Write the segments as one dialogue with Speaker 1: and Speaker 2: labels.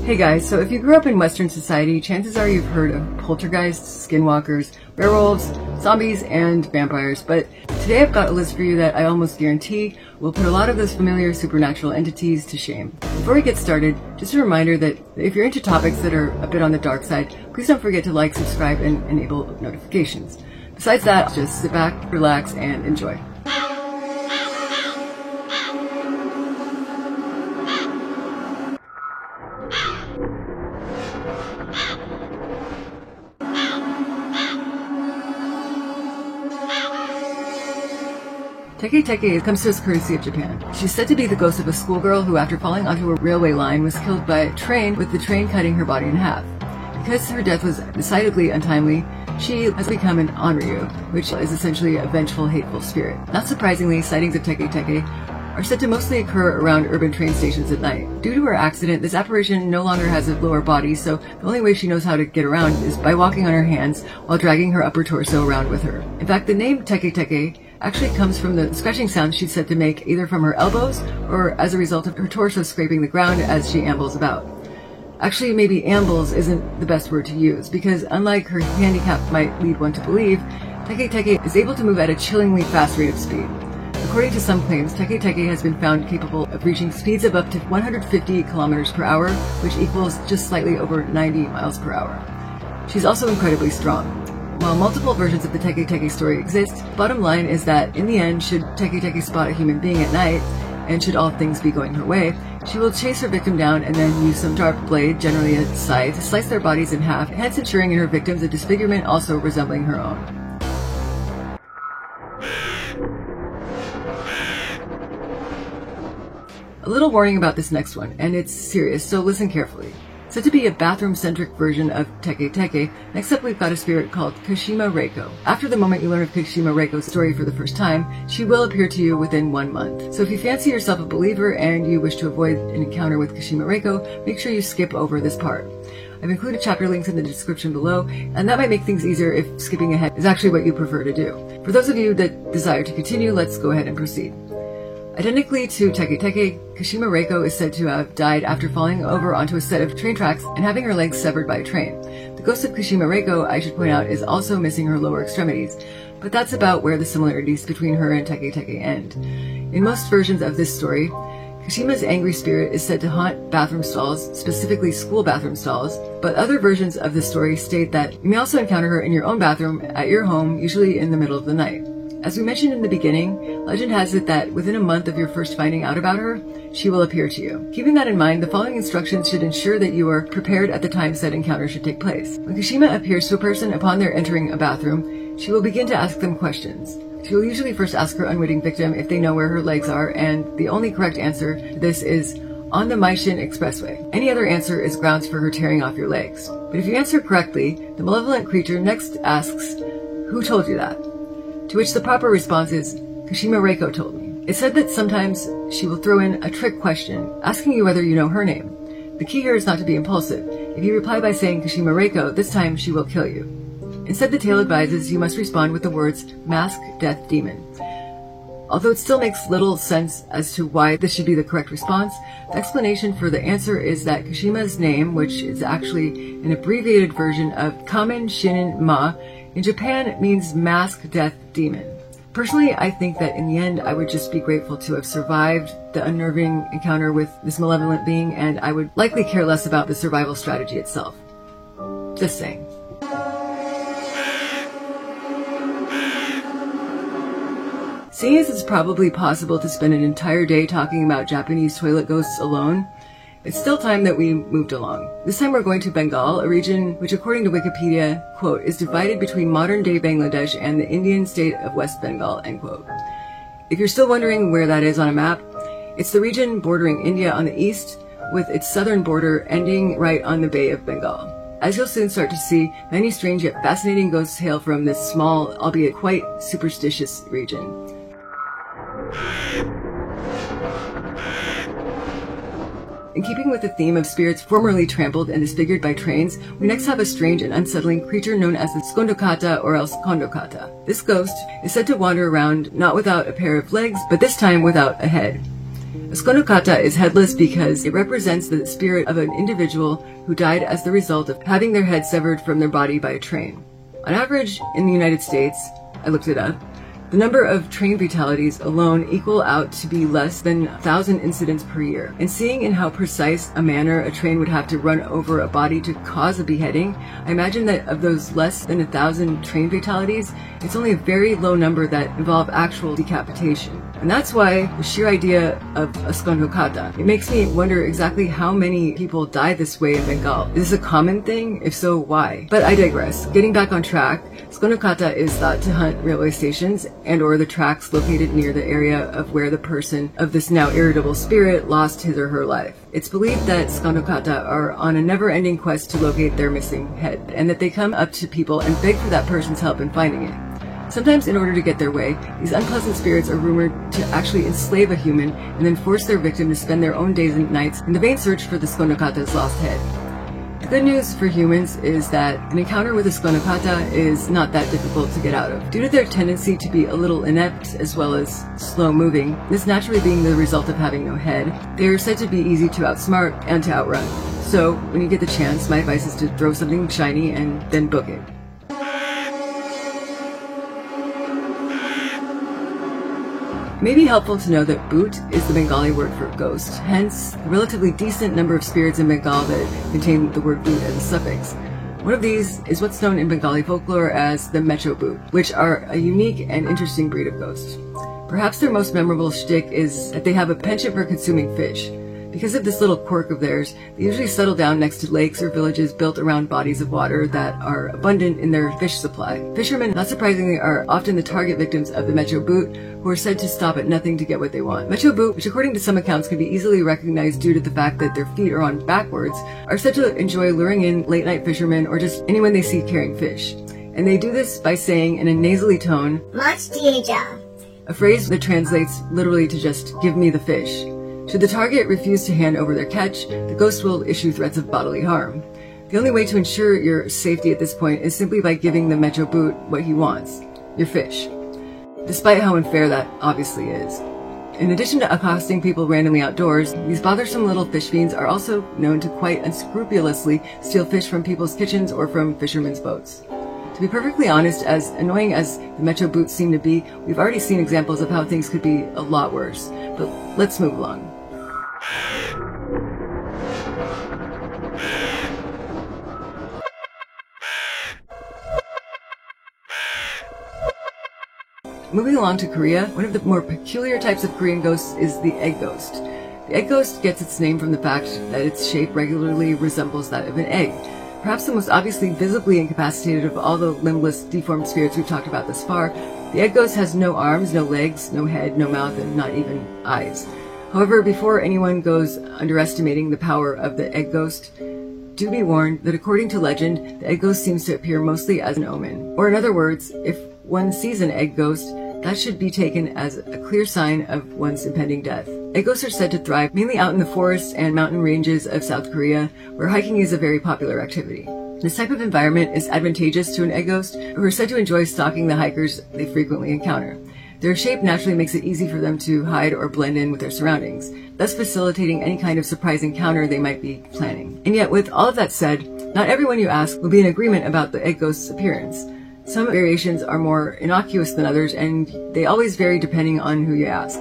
Speaker 1: Hey guys, so if you grew up in Western society, chances are you've heard of poltergeists, skinwalkers, werewolves, zombies, and vampires, but today I've got a list for you that I almost guarantee will put a lot of those familiar supernatural entities to shame. Before we get started, just a reminder that if you're into topics that are a bit on the dark side, please don't forget to like, subscribe, and enable notifications. Besides that, just sit back, relax, and enjoy. Teke Teke comes to us courtesy of Japan. She's said to be the ghost of a schoolgirl who, after falling onto a railway line, was killed by a train, with the train cutting her body in half. Because her death was decidedly untimely, she has become an Onryu, which is essentially a vengeful, hateful spirit. Not surprisingly, sightings of Teke Teke are said to mostly occur around urban train stations at night. Due to her accident, this apparition no longer has a lower body, so the only way she knows how to get around is by walking on her hands while dragging her upper torso around with her. In fact, the name Teke Teke actually comes from the scratching sound she's said to make either from her elbows or as a result of her torso scraping the ground as she ambles about. Actually, maybe ambles isn't the best word to use, because unlike her handicap might lead one to believe, Teke Teke is able to move at a chillingly fast rate of speed. According to some claims, Teke Teke has been found capable of reaching speeds of up to 150 kilometers per hour, which equals just slightly over 90 miles per hour. She's also incredibly strong. While multiple versions of the Teke Teke story exist, bottom line is that in the end, should Teke Teke spot a human being at night, and should all things be going her way, she will chase her victim down and then use some sharp blade, generally a scythe, to slice their bodies in half, hence ensuring in her victims a disfigurement also resembling her own. A little warning about this next one, and it's serious, so listen carefully. Said to be a bathroom-centric version of Teke Teke, next up we've got a spirit called Kashima Reiko. After the moment you learn of Kashima Reiko's story for the first time, she will appear to you within 1 month. So if you fancy yourself a believer and you wish to avoid an encounter with Kashima Reiko, make sure you skip over this part. I've included chapter links in the description below, and that might make things easier if skipping ahead is actually what you prefer to do. For those of you that desire to continue, let's go ahead and proceed. Identically to Teke Teke, Kashima Reiko is said to have died after falling over onto a set of train tracks and having her legs severed by a train. The ghost of Kashima Reiko, I should point out, is also missing her lower extremities, but that's about where the similarities between her and Teke Teke end. In most versions of this story, Kashima's angry spirit is said to haunt bathroom stalls, specifically school bathroom stalls, but other versions of the story state that you may also encounter her in your own bathroom at your home, usually in the middle of the night. As we mentioned in the beginning, legend has it that within a month of your first finding out about her, she will appear to you. Keeping that in mind, the following instructions should ensure that you are prepared at the time said encounter should take place. When Kashima appears to a person upon their entering a bathroom, she will begin to ask them questions. She will usually first ask her unwitting victim if they know where her legs are, and the only correct answer to this is on the Maishin Expressway. Any other answer is grounds for her tearing off your legs. But if you answer correctly, the malevolent creature next asks, "Who told you that?" To which the proper response is, "Kashima Reiko told me." It's said that sometimes she will throw in a trick question, asking you whether you know her name. The key here is not to be impulsive. If you reply by saying Kashima Reiko, this time she will kill you. Instead, the tale advises you must respond with the words, "Mask, Death, Demon." Although it still makes little sense as to why this should be the correct response, the explanation for the answer is that Kashima's name, which is actually an abbreviated version of Kamen Shinin Ma, in Japan means Mask, Death, Demon. Personally, I think that in the end, I would just be grateful to have survived the unnerving encounter with this malevolent being, and I would likely care less about the survival strategy itself. Just saying. Seeing as it's probably possible to spend an entire day talking about Japanese toilet ghosts alone, it's still time that we moved along. This time we're going to Bengal, a region which, according to Wikipedia, quote, is divided between modern-day Bangladesh and the Indian state of West Bengal, end quote. If you're still wondering where that is on a map, it's the region bordering India on the east, with its southern border ending right on the Bay of Bengal. As you'll soon start to see, many strange yet fascinating ghosts hail from this small, albeit quite superstitious region. In keeping with the theme of spirits formerly trampled and disfigured by trains, we next have a strange and unsettling creature known as the Skondokata or else Kondokata. This ghost is said to wander around not without a pair of legs, but this time without a head. A Skonokata is headless because it represents the spirit of an individual who died as the result of having their head severed from their body by a train. On average, in the United States, I looked it up, the number of train fatalities alone equal out to be less than 1,000 incidents per year. And seeing in how precise a manner a train would have to run over a body to cause a beheading, I imagine that of those less than 1,000 train fatalities, it's only a very low number that involve actual decapitation. And that's why the sheer idea of a Skonokata, it makes me wonder exactly how many people die this way in Bengal. Is this a common thing? If so, why? But I digress. Getting back on track, Skonokata is thought to hunt railway stations and or the tracks located near the area of where the person of this now irritable spirit lost his or her life. It's believed that Skonokata are on a never-ending quest to locate their missing head, and that they come up to people and beg for that person's help in finding it. Sometimes in order to get their way, these unpleasant spirits are rumored to actually enslave a human and then force their victim to spend their own days and nights in the vain search for the Skonokata's lost head. The good news for humans is that an encounter with a Skonokata is not that difficult to get out of. Due to their tendency to be a little inept as well as slow-moving, this naturally being the result of having no head, they are said to be easy to outsmart and to outrun. So, when you get the chance, my advice is to throw something shiny and then book it. It may be helpful to know that Bhoot is the Bengali word for ghost, hence the relatively decent number of spirits in Bengal that contain the word Bhoot as a suffix. One of these is what's known in Bengali folklore as the Metro Bhoot, which are a unique and interesting breed of ghosts. Perhaps their most memorable shtick is that they have a penchant for consuming fish. Because of this little quirk of theirs, they usually settle down next to lakes or villages built around bodies of water that are abundant in their fish supply. Fishermen, not surprisingly, are often the target victims of the Metro Bhoot, who are said to stop at nothing to get what they want. Metro Bhoot, which according to some accounts can be easily recognized due to the fact that their feet are on backwards, are said to enjoy luring in late-night fishermen or just anyone they see carrying fish. And they do this by saying in a nasally tone, "Much danger," a phrase that translates literally to just "give me the fish." Should the target refuse to hand over their catch, the ghost will issue threats of bodily harm. The only way to ensure your safety at this point is simply by giving the Metro Bhoot what he wants, your fish. Despite how unfair that obviously is. In addition to accosting people randomly outdoors, these bothersome little fish fiends are also known to quite unscrupulously steal fish from people's kitchens or from fishermen's boats. To be perfectly honest, as annoying as the Metro Bhoots seem to be, we've already seen examples of how things could be a lot worse. But let's move along. Moving along to Korea, one of the more peculiar types of Korean ghosts is the egg ghost. The egg ghost gets its name from the fact that its shape regularly resembles that of an egg. Perhaps the most obviously visibly incapacitated of all the limbless, deformed spirits we've talked about thus far, the egg ghost has no arms, no legs, no head, no mouth, and not even eyes. However, before anyone goes underestimating the power of the egg ghost, do be warned that according to legend, the egg ghost seems to appear mostly as an omen. Or in other words, if one sees an egg ghost, that should be taken as a clear sign of one's impending death. Egg ghosts are said to thrive mainly out in the forests and mountain ranges of South Korea, where hiking is a very popular activity. This type of environment is advantageous to an egg ghost, who are said to enjoy stalking the hikers they frequently encounter. Their shape naturally makes it easy for them to hide or blend in with their surroundings, thus facilitating any kind of surprise encounter they might be planning. And yet, with all of that said, not everyone you ask will be in agreement about the egg ghost's appearance. Some variations are more innocuous than others, and they always vary depending on who you ask.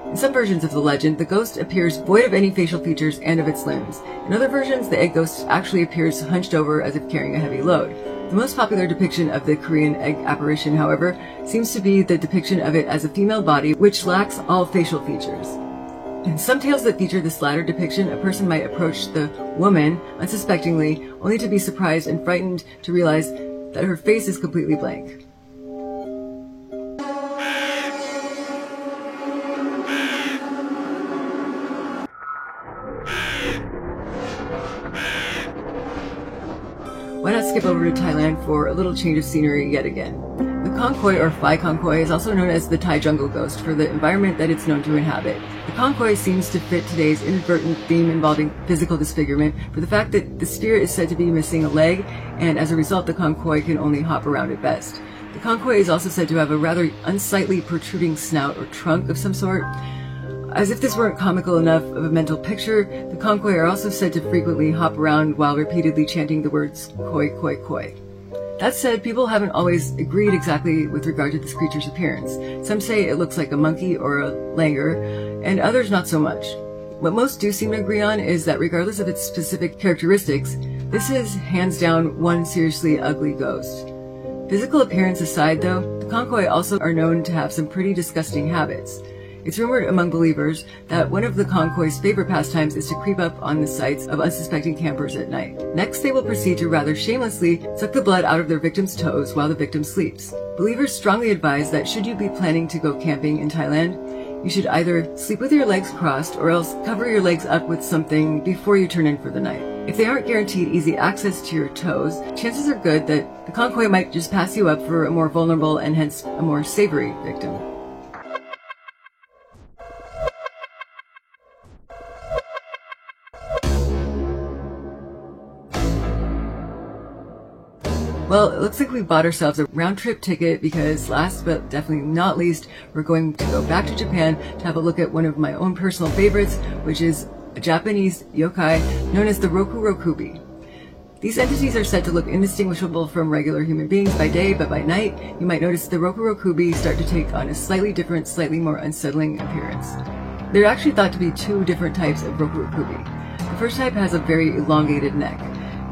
Speaker 1: In some versions of the legend, the ghost appears void of any facial features and of its limbs. In other versions, the egg ghost actually appears hunched over as if carrying a heavy load. The most popular depiction of the Korean egg apparition, however, seems to be the depiction of it as a female body which lacks all facial features. In some tales that feature this latter depiction, a person might approach the woman unsuspectingly, only to be surprised and frightened to realize that her face is completely blank. Why not skip over to Thailand for a little change of scenery yet again? The Khon-Khoi or Phai Khon-Khoi is also known as the Thai jungle ghost for the environment that it's known to inhabit. The Khon-Khoi seems to fit today's inadvertent theme involving physical disfigurement for the fact that the spirit is said to be missing a leg, and as a result the Khon-Khoi can only hop around at best. The Khon-Khoi is also said to have a rather unsightly protruding snout or trunk of some sort. As if this weren't comical enough of a mental picture, the Concoy are also said to frequently hop around while repeatedly chanting the words koi koi koi. That said, people haven't always agreed exactly with regard to this creature's appearance. Some say it looks like a monkey or a langur, and others not so much. What most do seem to agree on is that regardless of its specific characteristics, this is hands down one seriously ugly ghost. Physical appearance aside though, the Concoy also are known to have some pretty disgusting habits. It's rumored among believers that one of the Concoy's favorite pastimes is to creep up on the sites of unsuspecting campers at night. Next, they will proceed to rather shamelessly suck the blood out of their victim's toes while the victim sleeps. Believers strongly advise that should you be planning to go camping in Thailand, you should either sleep with your legs crossed or else cover your legs up with something before you turn in for the night. If they aren't guaranteed easy access to your toes, chances are good that the Concoy might just pass you up for a more vulnerable and hence a more savory victim. Well, it looks like we bought ourselves a round-trip ticket because last but definitely not least, we're going to go back to Japan to have a look at one of my own personal favorites, which is a Japanese yokai known as the Roku Rokubi. These entities are said to look indistinguishable from regular human beings by day, but by night, you might notice the Roku Rokubi start to take on a slightly different, slightly more unsettling appearance. There are actually thought to be two different types of Roku Rokubi. The first type has a very elongated neck.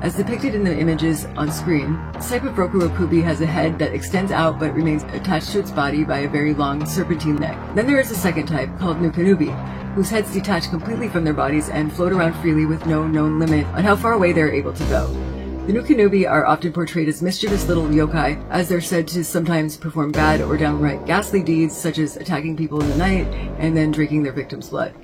Speaker 1: As depicted in the images on screen, this type of Roku Rokubi has a head that extends out but remains attached to its body by a very long serpentine neck. Then there is a second type called Nukunubi, whose heads detach completely from their bodies and float around freely with no known limit on how far away they are able to go. The Nukunubi are often portrayed as mischievous little yokai, as they're said to sometimes perform bad or downright ghastly deeds such as attacking people in the night and then drinking their victims' blood.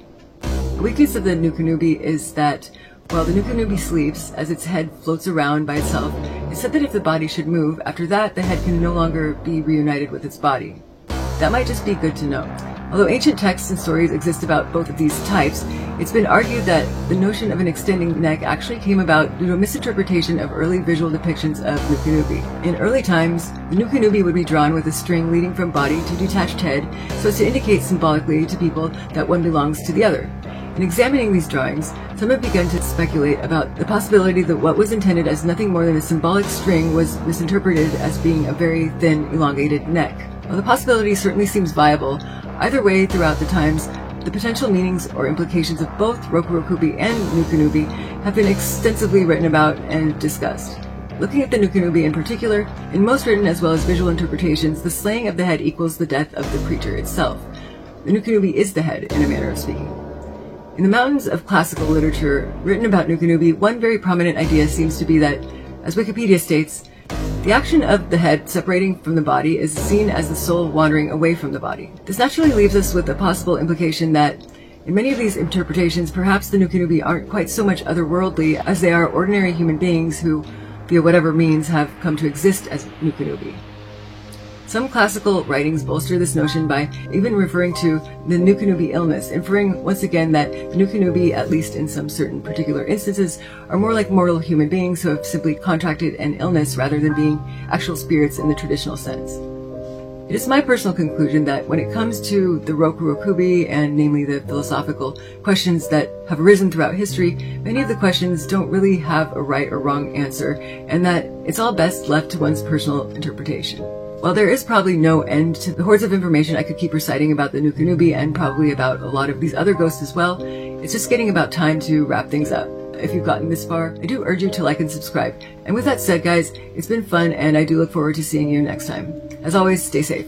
Speaker 1: The weakness of the Nukunubi is that while the Nukunubi sleeps, as its head floats around by itself, it's said that if the body should move, after that the head can no longer be reunited with its body. That might just be good to know. Although ancient texts and stories exist about both of these types, it's been argued that the notion of an extending neck actually came about due to a misinterpretation of early visual depictions of Nukunubi. In early times, the Nukunubi would be drawn with a string leading from body to detached head so as to indicate symbolically to people that one belongs to the other. In examining these drawings, some have begun to speculate about the possibility that what was intended as nothing more than a symbolic string was misinterpreted as being a very thin, elongated neck. While the possibility certainly seems viable, either way throughout the times, the potential meanings or implications of both Roku Rokubi and Nukunubi have been extensively written about and discussed. Looking at the Nukunubi in particular, in most written as well as visual interpretations, the slaying of the head equals the death of the creature itself. The Nukunubi is the head, in a manner of speaking. In the mountains of classical literature written about Nukunubi, one very prominent idea seems to be that, as Wikipedia states, the action of the head separating from the body is seen as the soul wandering away from the body. This naturally leaves us with a possible implication that, in many of these interpretations, perhaps the Nukunubi aren't quite so much otherworldly as they are ordinary human beings who, via whatever means, have come to exist as Nukunubi. Some classical writings bolster this notion by even referring to the Nukunubi illness, inferring once again that the Nukunubi, at least in some certain particular instances, are more like mortal human beings who have simply contracted an illness rather than being actual spirits in the traditional sense. It is my personal conclusion that when it comes to the Roku Rokubi, and namely the philosophical questions that have arisen throughout history, many of the questions don't really have a right or wrong answer, and that it's all best left to one's personal interpretation. While there is probably no end to the hordes of information I could keep reciting about the Nukunubi and probably about a lot of these other ghosts as well, it's just getting about time to wrap things up. If you've gotten this far, I do urge you to like and subscribe. And with that said, guys, it's been fun and I do look forward to seeing you next time. As always, stay safe.